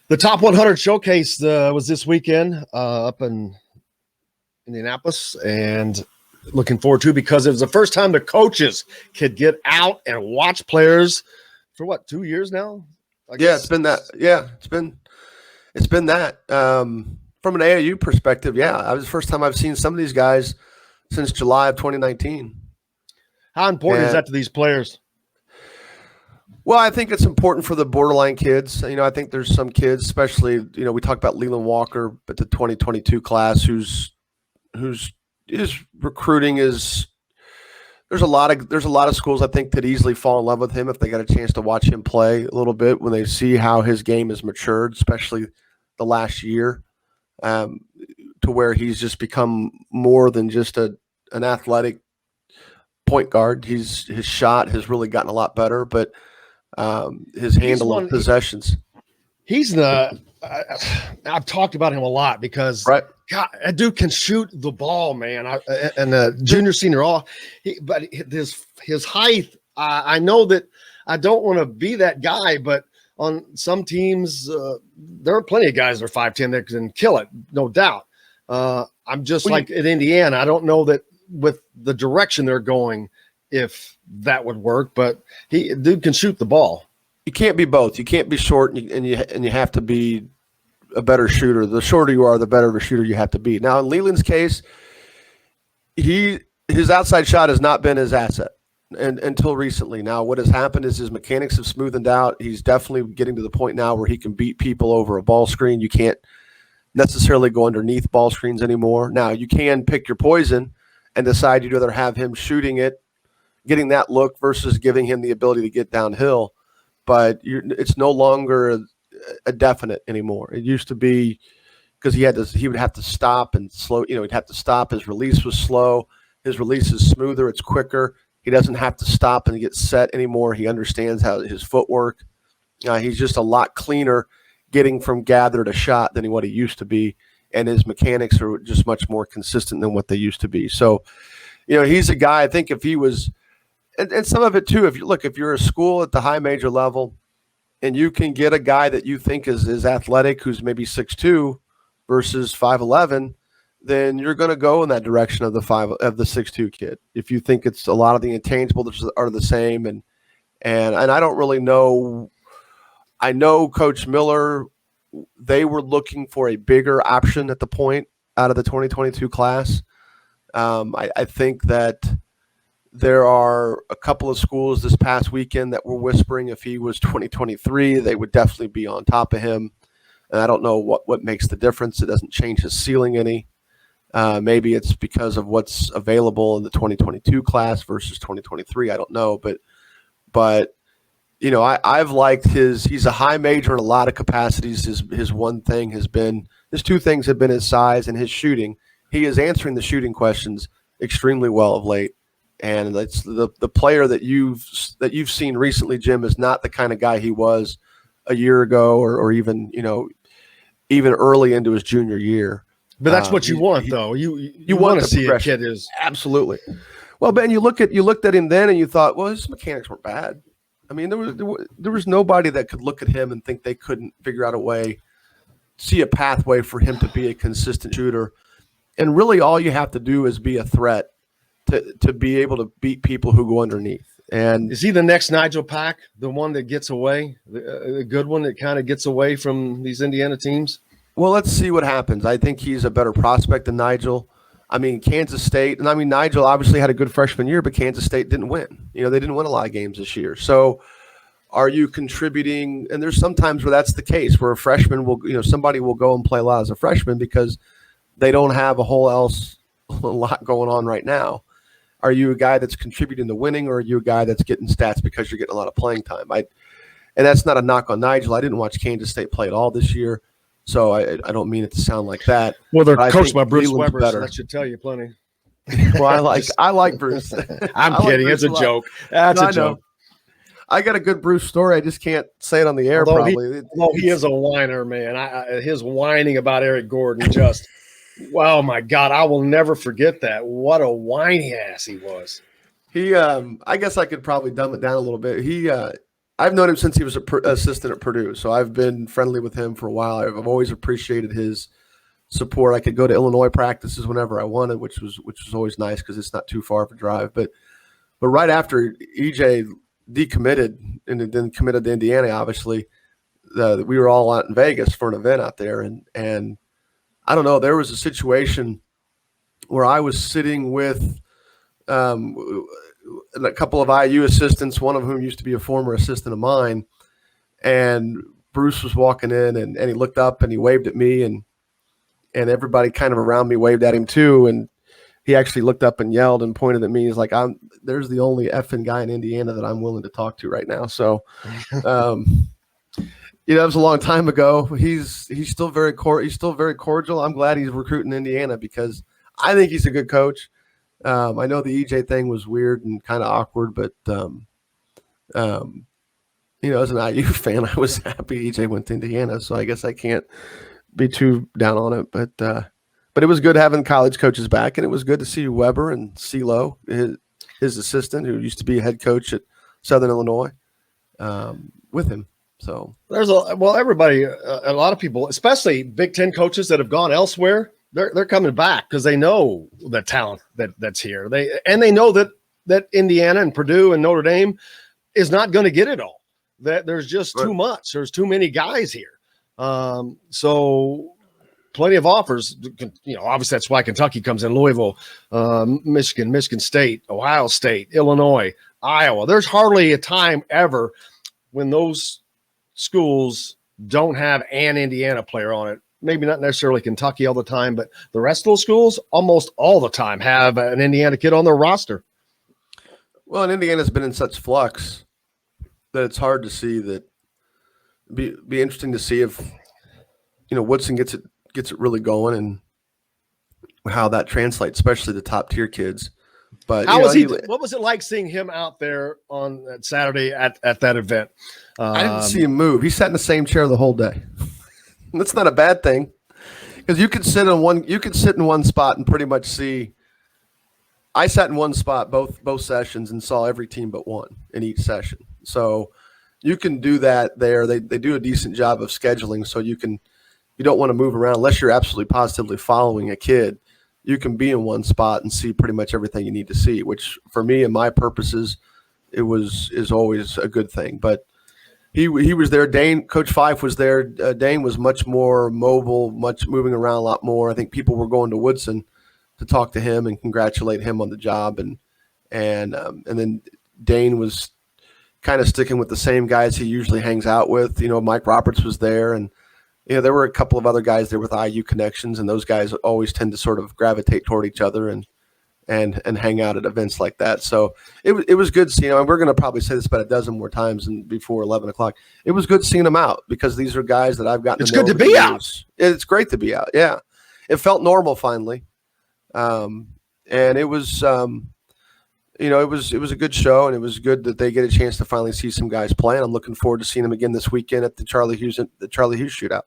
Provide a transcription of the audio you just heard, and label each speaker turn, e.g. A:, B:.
A: The Top 100 Showcase was this weekend up in Indianapolis, and looking forward to it because it was the first time the coaches could get out and watch players for what, 2 years now?
B: Yeah, it's been that. Yeah, it's been that. From an AAU perspective, yeah, it was the first time I've seen some of these guys since July of 2019.
A: How important is that to these players?
B: Well, I think it's important for the borderline kids. I think there's some kids, especially, we talk about Leland Walker, but the 2022 class whose recruiting is there's a lot of schools I think that easily fall in love with him if they got a chance to watch him play a little bit when they see how his game has matured, especially the last year, to where he's just become more than just an athletic point guard. His shot has really gotten a lot better, but his handle of possessions.
A: I've talked about him a lot because
B: right.
A: God, that dude can shoot the ball, man. And the junior, senior, but his height. I know that I don't want to be that guy, but on some teams, there are plenty of guys that are 5'10" that can kill it, no doubt. I'm just like at Indiana. I don't know that with the direction they're going, if that would work, but dude can shoot the ball.
B: You can't be both. You can't be short, and you have to be a better shooter. The shorter you are, the better of a shooter you have to be. Now, in Leland's case, his outside shot has not been his asset until recently. Now, what has happened is his mechanics have smoothened out. He's definitely getting to the point now where he can beat people over a ball screen. You can't necessarily go underneath ball screens anymore. Now, you can pick your poison and decide you'd rather have him shooting it, getting that look versus giving him the ability to get downhill. But it's no longer a definite anymore. It used to be because he would have to stop and slow. He'd have to stop. His release was slow. His release is smoother. It's quicker. He doesn't have to stop and get set anymore. He understands how his footwork. He's just a lot cleaner getting from gather to shot than what he used to be. And his mechanics are just much more consistent than what they used to be. So, he's a guy, I think if he was, and some of it too, if you're a school at the high major level and you can get a guy that you think is athletic, who's maybe 6'2" versus 5'11", then you're going to go in that direction of the 6'2" kid. If you think it's a lot of the intangibles are the same. And I don't really know. I know Coach Miller, they were looking for a bigger option at the point out of the 2022 class. I think that there are a couple of schools this past weekend that were whispering if he was 2023, they would definitely be on top of him. And I don't know what makes the difference. It doesn't change his ceiling any. Maybe it's because of what's available in the 2022 class versus 2023. I don't know. But I've liked he's a high major in a lot of capacities. His one thing has been, his two things have been his size and his shooting. He is answering the shooting questions extremely well of late. And that's the player that you've seen recently, Jim, is not the kind of guy he was a year ago or even early into his junior year.
A: But that's what you want, though. You want to see a kid is
B: absolutely. Well, Ben, you looked at him then and you thought, well, his mechanics weren't bad. I mean, there was nobody that could look at him and think they couldn't figure out a way, see a pathway for him to be a consistent shooter. And really all you have to do is be a threat to be able to beat people who go underneath. And
A: is he the next Nigel Pack, the one that gets away, the good one that kind of gets away from these Indiana teams?
B: Well, let's see what happens. I think he's a better prospect than Nigel. I mean, Kansas State, and I mean, Nigel obviously had a good freshman year, but Kansas State didn't win. They didn't win a lot of games this year. So are you contributing? And there's sometimes where that's the case, where a freshman will, somebody will go and play a lot as a freshman because they don't have a lot going on right now. Are you a guy that's contributing to winning, or are you a guy that's getting stats because you're getting a lot of playing time? And that's not a knock on Nigel. I didn't watch Kansas State play at all this year, so I don't mean it to sound like that.
A: Well, they're coached by Bruce Weber, so that should tell you plenty.
B: Well, I like Bruce.
A: I'm kidding. Like it's a joke. That's a joke.
B: I got a good Bruce story. I just can't say it on the air. Probably.
A: He is a whiner, man. His whining about Eric Gordon just. Oh my God, I will never forget that. What a whiny ass he was.
B: I guess I could probably dumb it down a little bit. I've known him since he was an assistant at Purdue, so I've been friendly with him for a while. I've always appreciated his support. I could go to Illinois practices whenever I wanted, which was always nice because it's not too far of a drive. But right after EJ decommitted and then committed to Indiana, obviously, we were all out in Vegas for an event out there, and I don't know, there was a situation where I was sitting with a couple of IU assistants, one of whom used to be a former assistant of mine, and Bruce was walking in, and he looked up and he waved at me, and everybody kind of around me waved at him too, and he actually looked up and yelled and pointed at me. He's like, there's the only effing guy in Indiana that I'm willing to talk to right now. So, that was a long time ago. He's still very cordial. I'm glad he's recruiting Indiana because I think he's a good coach. I know the EJ thing was weird and kind of awkward, but as an IU fan, I was happy EJ went to Indiana. So I guess I can't be too down on it, but it was good having college coaches back, and it was good to see Weber and CeeLo, his assistant, who used to be a head coach at Southern Illinois, with him. So
A: everybody, a lot of people, especially Big Ten coaches that have gone elsewhere, they're coming back because they know the talent that's here. They know that Indiana and Purdue and Notre Dame is not going to get it all. That there's just too much. There's too many guys here. So plenty of offers. Obviously that's why Kentucky comes in. Louisville, Michigan State, Ohio State, Illinois, Iowa. There's hardly a time ever when those schools don't have an Indiana player on it. Maybe not necessarily Kentucky all the time, but the rest of those schools almost all the time have an Indiana kid on their roster.
B: Well, and Indiana's been in such flux that it's hard to see that. Be interesting to see if Woodson gets it really going and how that translates, especially the top tier kids. But
A: how was he? What was it like seeing him out there on that Saturday at that event?
B: I didn't see him move. He sat in the same chair the whole day. That's not a bad thing, because you could sit in one spot and pretty much see. I sat in one spot both sessions and saw every team but one in each session. So you can do that there. They do a decent job of scheduling, so you don't want to move around unless you're absolutely positively following a kid. You can be in one spot and see pretty much everything you need to see, which for me and my purposes, is always a good thing. But he was there. Dane, Coach Fife was there. Dane was much more mobile, much moving around a lot more. I think people were going to Woodson to talk to him and congratulate him on the job, and then Dane was kind of sticking with the same guys he usually hangs out with. Mike Roberts was there, and there were a couple of other guys there with IU connections, and those guys always tend to sort of gravitate toward each other and hang out at events like that. So it was good seeing them. And we're going to probably say this about a dozen more times and before 11 o'clock. It was good seeing them out because these are guys that I've gotten to know.
A: It's good to be out.
B: It's great to be out. Yeah. It felt normal finally. And it was, it was a good show, and it was good that they get a chance to finally see some guys play. And I'm looking forward to seeing them again this weekend at the Charlie Hughes shootout.